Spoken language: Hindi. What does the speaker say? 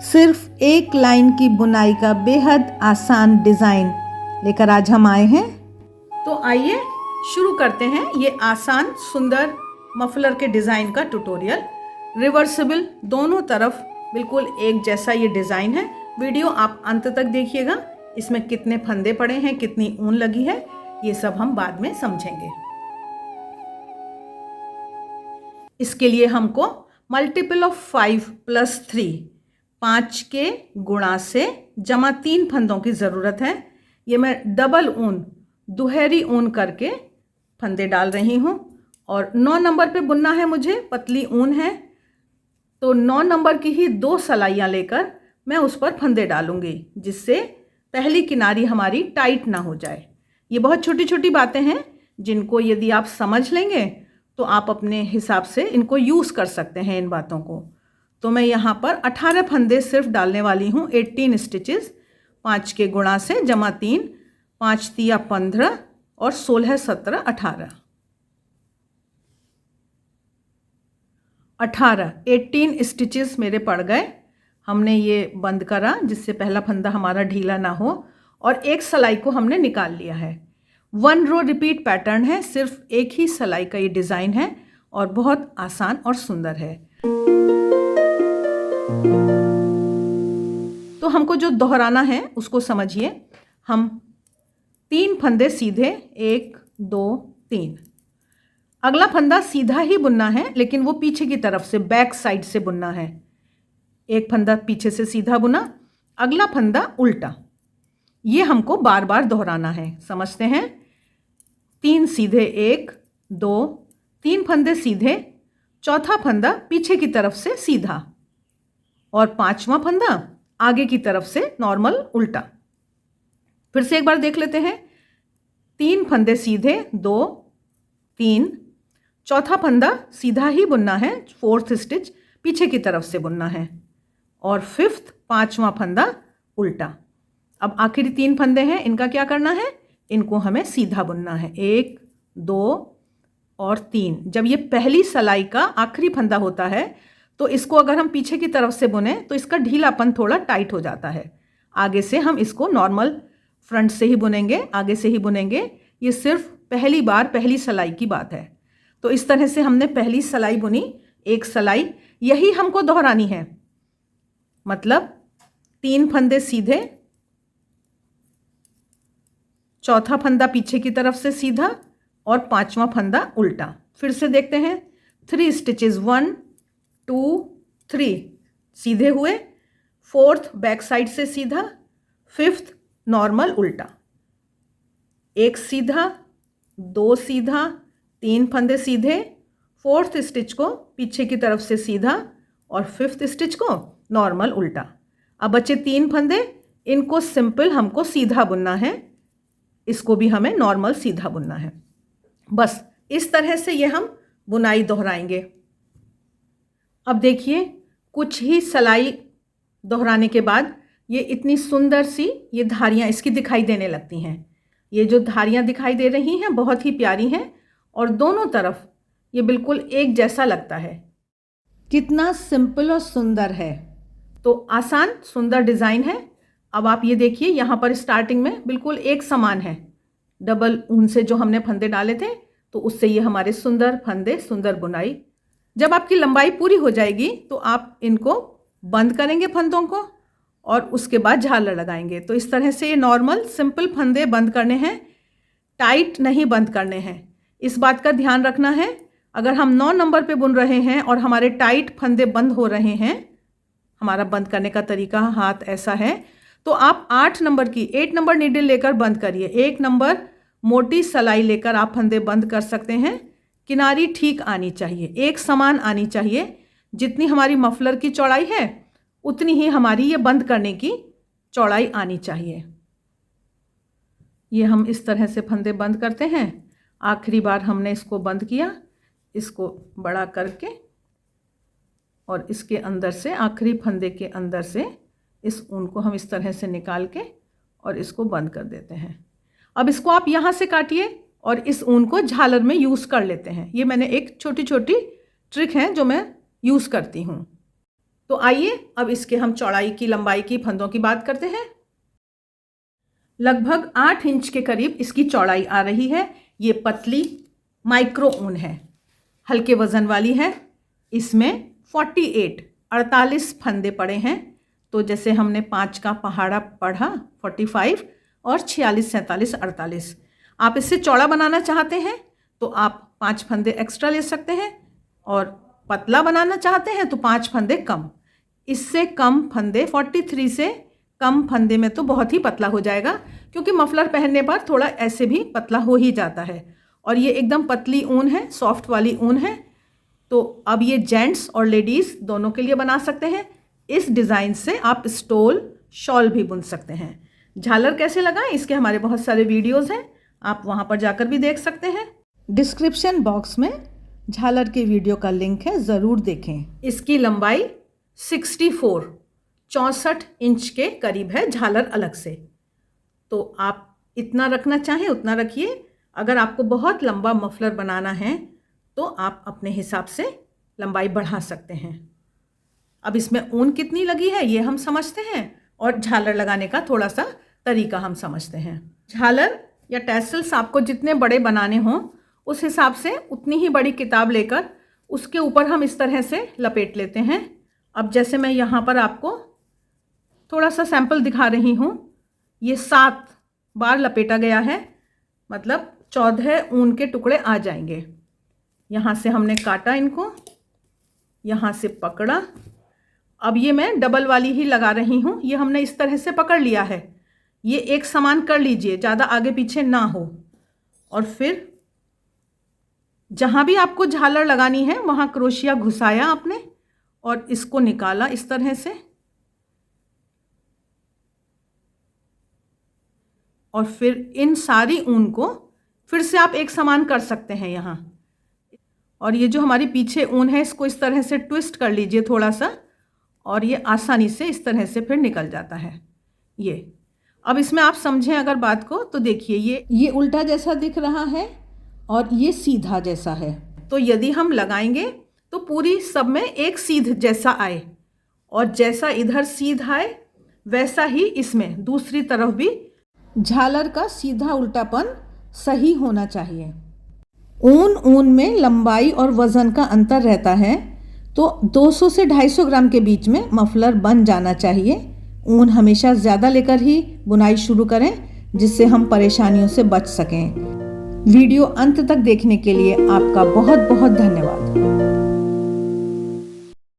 सिर्फ एक लाइन की बुनाई का बेहद आसान डिज़ाइन लेकर आज हम आए हैं। तो आइए शुरू करते हैं ये आसान सुंदर मफलर के डिज़ाइन का ट्यूटोरियल। रिवर्सिबल, दोनों तरफ बिल्कुल एक जैसा ये डिज़ाइन है। वीडियो आप अंत तक देखिएगा। इसमें कितने फंदे पड़े हैं, कितनी ऊन लगी है, ये सब हम बाद में समझेंगे। इसके लिए हमको मल्टीपल ऑफ 5 + 3, 5 के गुणा से जमा 3 फंदों की ज़रूरत है। ये मैं डबल ऊन, दुहरी ऊन करके फंदे डाल रही हूँ और 9 नंबर पे बुनना है मुझे। पतली ऊन है तो 9 नंबर की ही 2 सलाइयाँ लेकर मैं उस पर फंदे डालूंगी, जिससे पहली किनारी हमारी टाइट ना हो जाए। ये बहुत छोटी छोटी बातें हैं जिनको यदि आप समझ लेंगे तो आप अपने हिसाब से इनको यूज़ कर सकते हैं इन बातों को। तो मैं यहाँ पर 18 फंदे सिर्फ डालने वाली हूँ। 18 स्टिचेस, 5 के गुणा से जमा 3, 5 तिया 15 और 16 17 18 स्टिचेस मेरे पड़ गए। हमने ये बंद करा जिससे पहला फंदा हमारा ढीला ना हो, और एक सलाई को हमने निकाल लिया है। 1 रो रिपीट पैटर्न है, सिर्फ एक ही सलाई का ये डिज़ाइन है और बहुत आसान और सुंदर है। तो हमको जो दोहराना है उसको समझिए। हम 3 फंदे सीधे, 1 2 3। अगला फंदा सीधा ही बुनना है, लेकिन वो पीछे की तरफ से, बैक साइड से बुनना है। एक फंदा पीछे से सीधा बुना, अगला फंदा उल्टा। ये हमको बार बार दोहराना है। समझते हैं। 3 सीधे, 1 2 3 फंदे सीधे, चौथा फंदा पीछे की तरफ से सीधा और 5वां फंदा आगे की तरफ से नॉर्मल उल्टा। फिर से एक बार देख लेते हैं। 3 फंदे सीधे, 2 3, चौथा फंदा सीधा ही बुनना है, 4th स्टिच पीछे की तरफ से बुनना है, और 5th 5वां फंदा उल्टा। अब आखिरी 3 फंदे हैं, इनका क्या करना है? इनको हमें सीधा बुनना है, 1 2 और 3। जब ये पहली सलाई का आखिरी फंदा होता है तो इसको अगर हम पीछे की तरफ से बुने तो इसका ढीलापन थोड़ा टाइट हो जाता है। आगे से हम इसको नॉर्मल फ्रंट से ही बुनेंगे, आगे से ही बुनेंगे। ये सिर्फ पहली बार पहली सलाई की बात है। तो इस तरह से हमने पहली सलाई बुनी, एक सलाई, यही हमको दोहरानी है। मतलब 3 फंदे सीधे, चौथा फंदा पीछे की तरफ से सीधा और 5वां फंदा उल्टा। फिर से देखते हैं। 3 स्टिचेस, 1 2 3 सीधे हुए, 4th बैक साइड से सीधा, 5th नॉर्मल उल्टा। एक सीधा, 2 सीधा, 3 फंदे सीधे, 4th स्टिच को पीछे की तरफ से सीधा और 5th स्टिच को नॉर्मल उल्टा। अब बचे 3 फंदे, इनको सिंपल हमको सीधा बुनना है, इसको भी हमें नॉर्मल सीधा बुनना है। बस इस तरह से ये हम बुनाई दोहराएंगे। अब देखिए, कुछ ही सलाई दोहराने के बाद ये इतनी सुंदर सी ये धारियाँ इसकी दिखाई देने लगती हैं। ये जो धारियाँ दिखाई दे रही हैं बहुत ही प्यारी हैं और दोनों तरफ ये बिल्कुल एक जैसा लगता है। कितना सिंपल और सुंदर है। तो आसान सुंदर डिज़ाइन है। अब आप ये देखिए, यहाँ पर स्टार्टिंग में बिल्कुल एक समान है। डबल ऊन से जो हमने फंदे डाले थे तो उससे ये हमारे सुंदर फंदे, सुंदर बुनाई। जब आपकी लंबाई पूरी हो जाएगी तो आप इनको बंद करेंगे फंदों को और उसके बाद झालर लगाएंगे। तो इस तरह से ये नॉर्मल सिंपल फंदे बंद करने हैं, टाइट नहीं बंद करने हैं। इस बात का ध्यान रखना है। अगर हम 9 नंबर पे बुन रहे हैं और हमारे टाइट फंदे बंद हो रहे हैं, हमारा बंद करने का तरीका हाथ ऐसा है, तो आप 8 नंबर की 8 नंबर नीडल लेकर बंद करिए। 1 नंबर मोटी सलाई लेकर आप फंदे बंद कर सकते हैं। किनारी ठीक आनी चाहिए, एक समान आनी चाहिए। जितनी हमारी मफलर की चौड़ाई है उतनी ही हमारी ये बंद करने की चौड़ाई आनी चाहिए। ये हम इस तरह से फंदे बंद करते हैं। आखिरी बार हमने इसको बंद किया, इसको बड़ा करके और इसके अंदर से, आखिरी फंदे के अंदर से इस ऊन को हम इस तरह से निकाल के और इसको बंद कर देते हैं। अब इसको आप यहाँ से काटिए और इस ऊन को झालर में यूज़ कर लेते हैं। ये मैंने एक छोटी छोटी ट्रिक है जो मैं यूज़ करती हूँ। तो आइए अब इसके हम चौड़ाई की, लंबाई की, फंदों की बात करते हैं। लगभग 8 इंच के करीब इसकी चौड़ाई आ रही है। ये पतली माइक्रो ऊन है, हल्के वजन वाली है। इसमें 48 फंदे पड़े हैं। तो जैसे हमने 5 का पहाड़ा पढ़ा, 45 और 46, 47, 48। आप इससे चौड़ा बनाना चाहते हैं तो आप 5 फंदे एक्स्ट्रा ले सकते हैं, और पतला बनाना चाहते हैं तो 5 फंदे कम। इससे कम फंदे, 43 से कम फंदे में तो बहुत ही पतला हो जाएगा, क्योंकि मफलर पहनने पर थोड़ा ऐसे भी पतला हो ही जाता है। और ये एकदम पतली ऊन है, सॉफ्ट वाली ऊन है। तो अब ये जेंट्स और लेडीज़ दोनों के लिए बना सकते हैं। इस डिज़ाइन से आप स्टोल, शॉल भी बुन सकते हैं। झालर कैसे लगाएं, इसके हमारे बहुत सारे वीडियोज़ हैं, आप वहाँ पर जाकर भी देख सकते हैं। डिस्क्रिप्शन बॉक्स में झालर के वीडियो का लिंक है, ज़रूर देखें। इसकी लंबाई 64 इंच के करीब है झालर अलग से। तो आप इतना रखना चाहें उतना रखिए। अगर आपको बहुत लंबा मफलर बनाना है तो आप अपने हिसाब से लंबाई बढ़ा सकते हैं। अब इसमें ऊन कितनी लगी है ये हम समझते हैं, और झालर लगाने का थोड़ा सा तरीका हम समझते हैं। झालर या टैसल्स आपको जितने बड़े बनाने हों उस हिसाब से उतनी ही बड़ी किताब लेकर उसके ऊपर हम इस तरह से लपेट लेते हैं। अब जैसे मैं यहाँ पर आपको थोड़ा सा सैंपल दिखा रही हूँ, ये 7 बार लपेटा गया है, मतलब 14 ऊन के टुकड़े आ जाएंगे। यहाँ से हमने काटा इनको, यहाँ से पकड़ा। अब ये मैं डबल वाली ही लगा रही हूँ, ये हमने इस तरह से पकड़ लिया है। ये एक समान कर लीजिए, ज़्यादा आगे पीछे ना हो। और फिर जहाँ भी आपको झालर लगानी है वहाँ क्रोशिया घुसाया आपने और इसको निकाला इस तरह से, और फिर इन सारी ऊन को फिर से आप एक समान कर सकते हैं यहाँ। और ये जो हमारी पीछे ऊन है इसको इस तरह से ट्विस्ट कर लीजिए थोड़ा सा, और ये आसानी से इस तरह से फिर निकल जाता है। ये अब इसमें आप समझें अगर बात को, तो देखिए ये उल्टा जैसा दिख रहा है और ये सीधा जैसा है। तो यदि हम लगाएंगे तो पूरी सब में एक सीध जैसा आए, और जैसा इधर सीध आए वैसा ही इसमें दूसरी तरफ भी झालर का सीधा उल्टापन सही होना चाहिए। ऊन में लंबाई और वज़न का अंतर रहता है, तो 200 से 250 ग्राम के बीच में मफलर बन जाना चाहिए। ऊन हमेशा ज़्यादा लेकर ही बुनाई शुरू करें, जिससे हम परेशानियों से बच सकें। वीडियो अंत तक देखने के लिए आपका बहुत बहुत धन्यवाद।